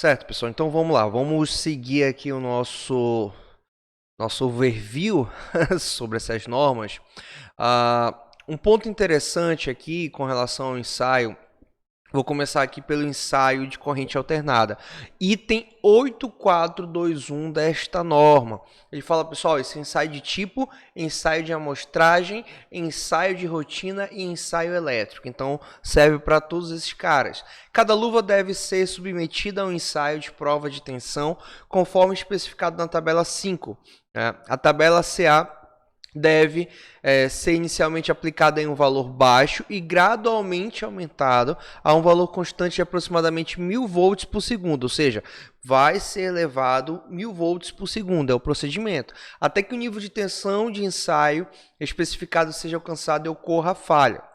Certo, pessoal. Então vamos lá. Vamos seguir aqui o nosso overview sobre essas normas. Um ponto interessante aqui com relação ao ensaio. Vou começar aqui pelo ensaio de corrente alternada. Item 8421 desta norma. Ele fala, pessoal, esse ensaio de tipo, ensaio de amostragem, ensaio de rotina e ensaio elétrico. Então, serve para todos esses caras. Cada luva deve ser submetida a um ensaio de prova de tensão, conforme especificado na tabela 5. A tabela CA deve ser inicialmente aplicada em um valor baixo e gradualmente aumentado a um valor constante de aproximadamente 1000 volts por segundo, ou seja, vai ser elevado 1000 volts por segundo, é o procedimento, até que o nível de tensão de ensaio especificado seja alcançado e ocorra a falha.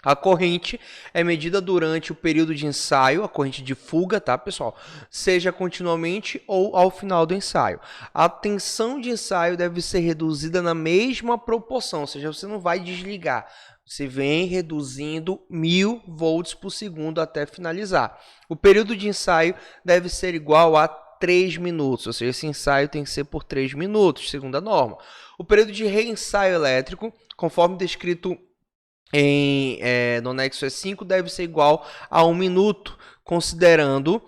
A corrente é medida durante o período de ensaio, a corrente de fuga, tá, pessoal? Seja continuamente ou ao final do ensaio. A tensão de ensaio deve ser reduzida na mesma proporção, ou seja, você não vai desligar. Você vem reduzindo 1000 volts por segundo até finalizar. O período de ensaio deve ser igual a 3 minutos, ou seja, esse ensaio tem que ser por 3 minutos, segundo a norma. O período de reensaio elétrico, conforme descrito no anexo E5, deve ser igual a 1 minuto, considerando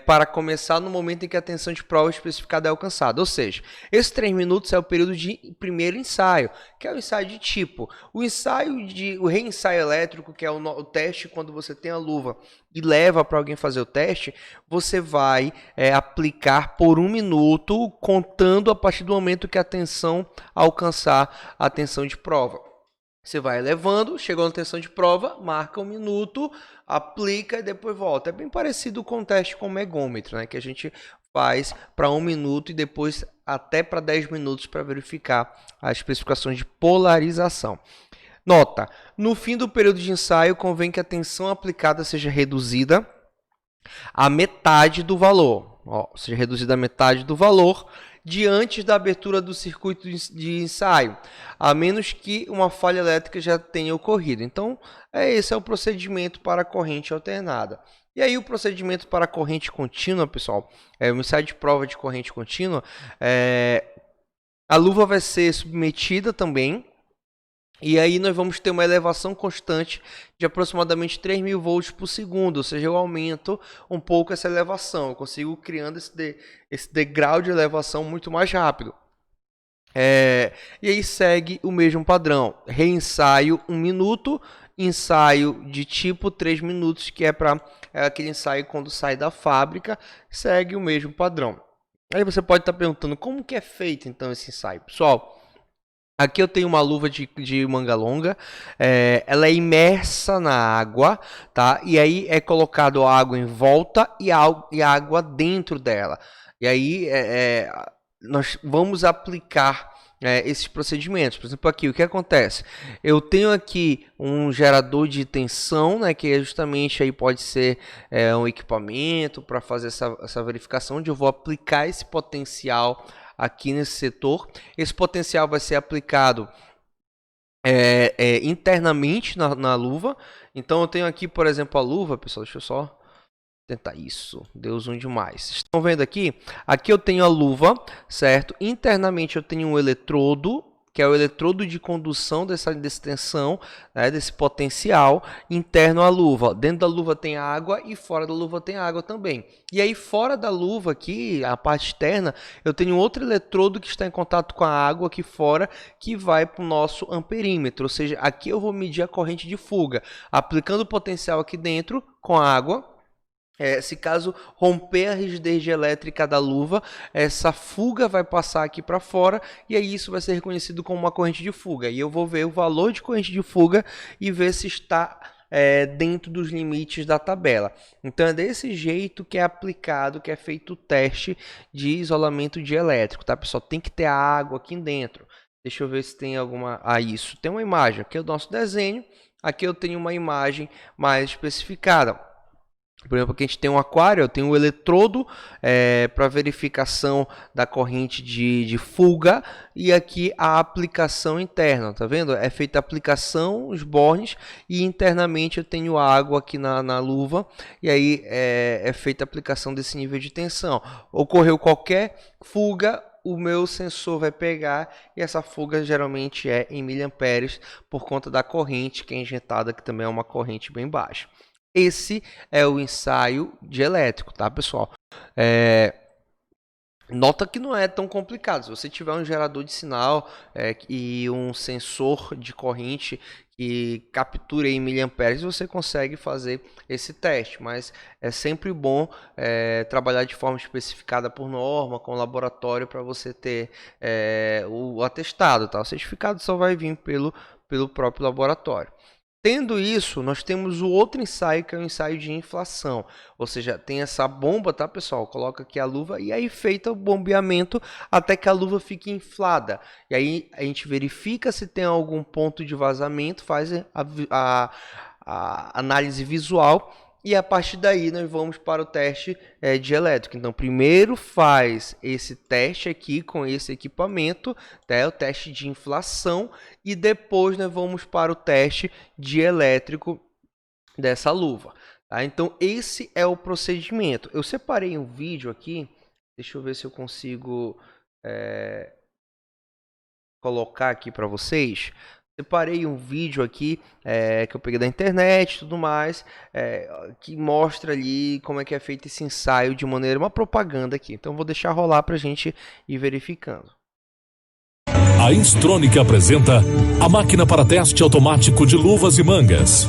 para começar no momento em que a tensão de prova especificada é alcançada. Ou seja, esses 3 minutos é o período de primeiro ensaio, que é o ensaio de tipo. O reensaio elétrico, que é o teste quando você tem a luva e leva para alguém fazer o teste, você vai aplicar por 1 minuto, contando a partir do momento que a tensão alcançar a tensão de prova. Você vai elevando, chegou na tensão de prova, marca 1 minuto, aplica e depois volta. É bem parecido com o teste com o megômetro, né? Que a gente faz para 1 minuto e depois até para 10 minutos para verificar as especificações de polarização. Nota, no fim do período de ensaio, convém que a tensão aplicada seja reduzida a metade do valor, seja reduzida a metade do valor diante da abertura do circuito de ensaio, a menos que uma falha elétrica já tenha ocorrido. Então, esse é o procedimento para a corrente alternada. E aí o procedimento para a corrente contínua, pessoal, o ensaio de prova de corrente contínua, a luva vai ser submetida também. E aí nós vamos ter uma elevação constante de aproximadamente 3.000 volts por segundo, ou seja, eu aumento um pouco essa elevação, eu consigo criando esse degrau de elevação muito mais rápido. E aí segue o mesmo padrão, reensaio 1 minuto, ensaio de tipo 3 minutos, que é para aquele ensaio quando sai da fábrica, segue o mesmo padrão. Aí você pode estar perguntando, como que é feito então esse ensaio? Pessoal, aqui eu tenho uma luva de manga longa, ela é imersa na água, tá? E aí é colocado a água em volta e a água dentro dela. E aí nós vamos aplicar esses procedimentos. Por exemplo, aqui o que acontece? Eu tenho aqui um gerador de tensão, né? Que justamente aí pode ser um equipamento para fazer essa verificação, onde eu vou aplicar esse potencial aqui nesse setor. Esse potencial vai ser aplicado internamente na luva. Então eu tenho aqui, por exemplo, a luva, pessoal, deixa eu só tentar isso, deu zoom demais. Vocês estão vendo aqui? Aqui eu tenho a luva, certo? Internamente eu tenho um eletrodo, que é o eletrodo de condução dessa tensão, né, desse potencial interno à luva. Dentro da luva tem água e fora da luva tem água também. E aí fora da luva aqui, a parte externa, eu tenho outro eletrodo que está em contato com a água aqui fora, que vai para o nosso amperímetro. Ou seja, aqui eu vou medir a corrente de fuga, aplicando o potencial aqui dentro com a água. Se caso romper a rigidez elétrica da luva, essa fuga vai passar aqui para fora e aí isso vai ser reconhecido como uma corrente de fuga. E eu vou ver o valor de corrente de fuga e ver se está dentro dos limites da tabela. Então é desse jeito que é aplicado, que é feito o teste de isolamento dielétrico, tá, pessoal? Tem que ter a água aqui dentro. Deixa eu ver se tem alguma... isso. Tem uma imagem. Aqui é o nosso desenho. Aqui eu tenho uma imagem mais especificada. Por exemplo, aqui a gente tem um aquário, eu tenho um eletrodo para verificação da corrente de fuga, e aqui a aplicação interna, tá vendo? É feita a aplicação, os bornes, e internamente eu tenho água aqui na luva, e aí é feita a aplicação desse nível de tensão. Ocorreu qualquer fuga, o meu sensor vai pegar, e essa fuga geralmente é em miliamperes por conta da corrente que é injetada, que também é uma corrente bem baixa. Esse é o ensaio de elétrico, tá, pessoal? Nota que não é tão complicado. Se você tiver um gerador de sinal e um sensor de corrente que capture em miliamperes, você consegue fazer esse teste. Mas é sempre bom trabalhar de forma especificada por norma, com laboratório, para você ter o atestado, tá? O certificado só vai vir pelo próprio laboratório. Tendo isso, nós temos o outro ensaio, que é o ensaio de inflação. Ou seja, tem essa bomba, tá, pessoal? Coloca aqui a luva e aí feita o bombeamento até que a luva fique inflada. E aí a gente verifica se tem algum ponto de vazamento, faz a análise visual. E a partir daí nós vamos para o teste de elétrico. Então, primeiro faz esse teste aqui com esse equipamento, tá? O teste de inflação, e depois nós vamos para o teste de elétrico dessa luva. Tá? Então, esse é o procedimento. Eu separei um vídeo aqui, deixa eu ver se eu consigo colocar aqui para vocês. Separei um vídeo aqui que eu peguei da internet e tudo mais, que mostra ali como é que é feito esse ensaio de maneira, uma propaganda aqui. Então vou deixar rolar para a gente ir verificando. A Instronic apresenta a máquina para teste automático de luvas e mangas.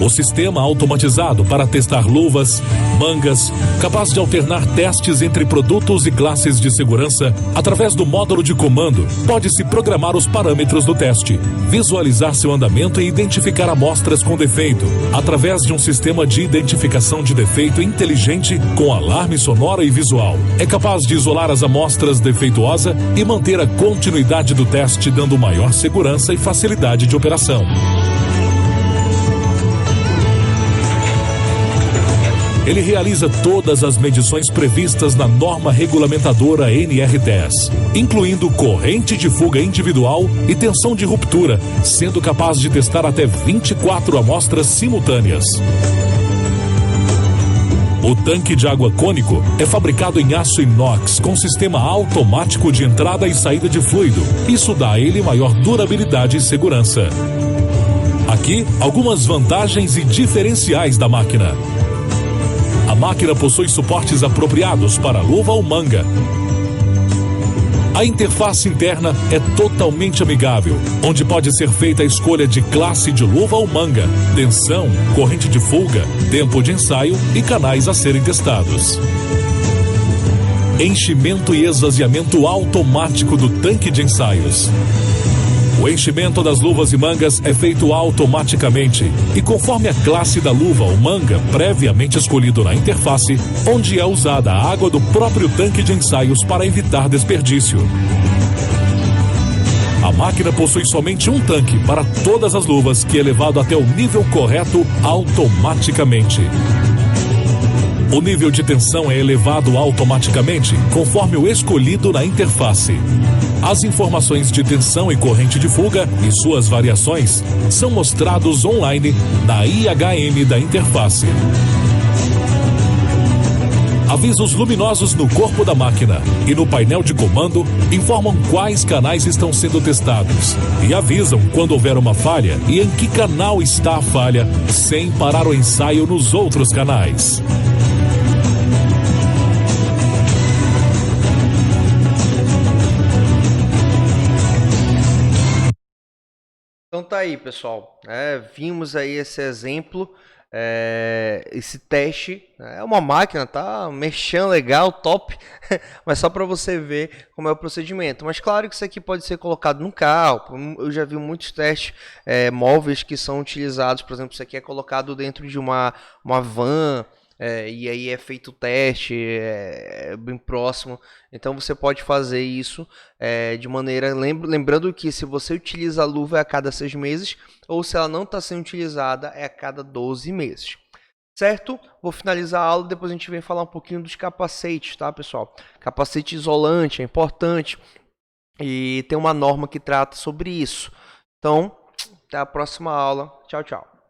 O sistema automatizado para testar luvas, mangas, capaz de alternar testes entre produtos e classes de segurança através do módulo de comando, pode-se programar os parâmetros do teste, visualizar seu andamento e identificar amostras com defeito, através de um sistema de identificação de defeito inteligente com alarme sonoro e visual. É capaz de isolar as amostras defeituosas e manter a continuidade do teste, dando maior segurança e facilidade de operação. Ele realiza todas as medições previstas na norma regulamentadora NR10, incluindo corrente de fuga individual e tensão de ruptura, sendo capaz de testar até 24 amostras simultâneas. O tanque de água cônico é fabricado em aço inox com sistema automático de entrada e saída de fluido. Isso dá a ele maior durabilidade e segurança. Aqui, algumas vantagens e diferenciais da máquina. A máquina possui suportes apropriados para luva ou manga. A interface interna é totalmente amigável, onde pode ser feita a escolha de classe de luva ou manga, tensão, corrente de fuga, tempo de ensaio e canais a serem testados. Enchimento e esvaziamento automático do tanque de ensaios. O enchimento das luvas e mangas é feito automaticamente e conforme a classe da luva ou manga previamente escolhido na interface, onde é usada a água do próprio tanque de ensaios para evitar desperdício. A máquina possui somente um tanque para todas as luvas, que é levado até o nível correto automaticamente. O nível de tensão é elevado automaticamente, conforme o escolhido na interface. As informações de tensão e corrente de fuga e suas variações são mostrados online na IHM da interface. Avisos luminosos no corpo da máquina e no painel de comando informam quais canais estão sendo testados e avisam quando houver uma falha e em que canal está a falha, sem parar o ensaio nos outros canais. Então tá aí, pessoal. Vimos aí esse exemplo, esse teste. É uma máquina, tá? Mexendo legal, top. Mas só para você ver como é o procedimento. Mas claro que isso aqui pode ser colocado num carro. Eu já vi muitos testes móveis que são utilizados. Por exemplo, isso aqui é colocado dentro de uma van. E aí é feito o teste bem próximo. Então você pode fazer isso de maneira... Lembrando que se você utiliza a luva é a cada 6 meses, ou se ela não está sendo utilizada é a cada 12 meses. certo? Vou finalizar a aula, depois a gente vem falar um pouquinho dos capacetes, tá, pessoal? Capacete isolante é importante e tem uma norma que trata sobre isso. Então, até a próxima aula. Tchau, tchau.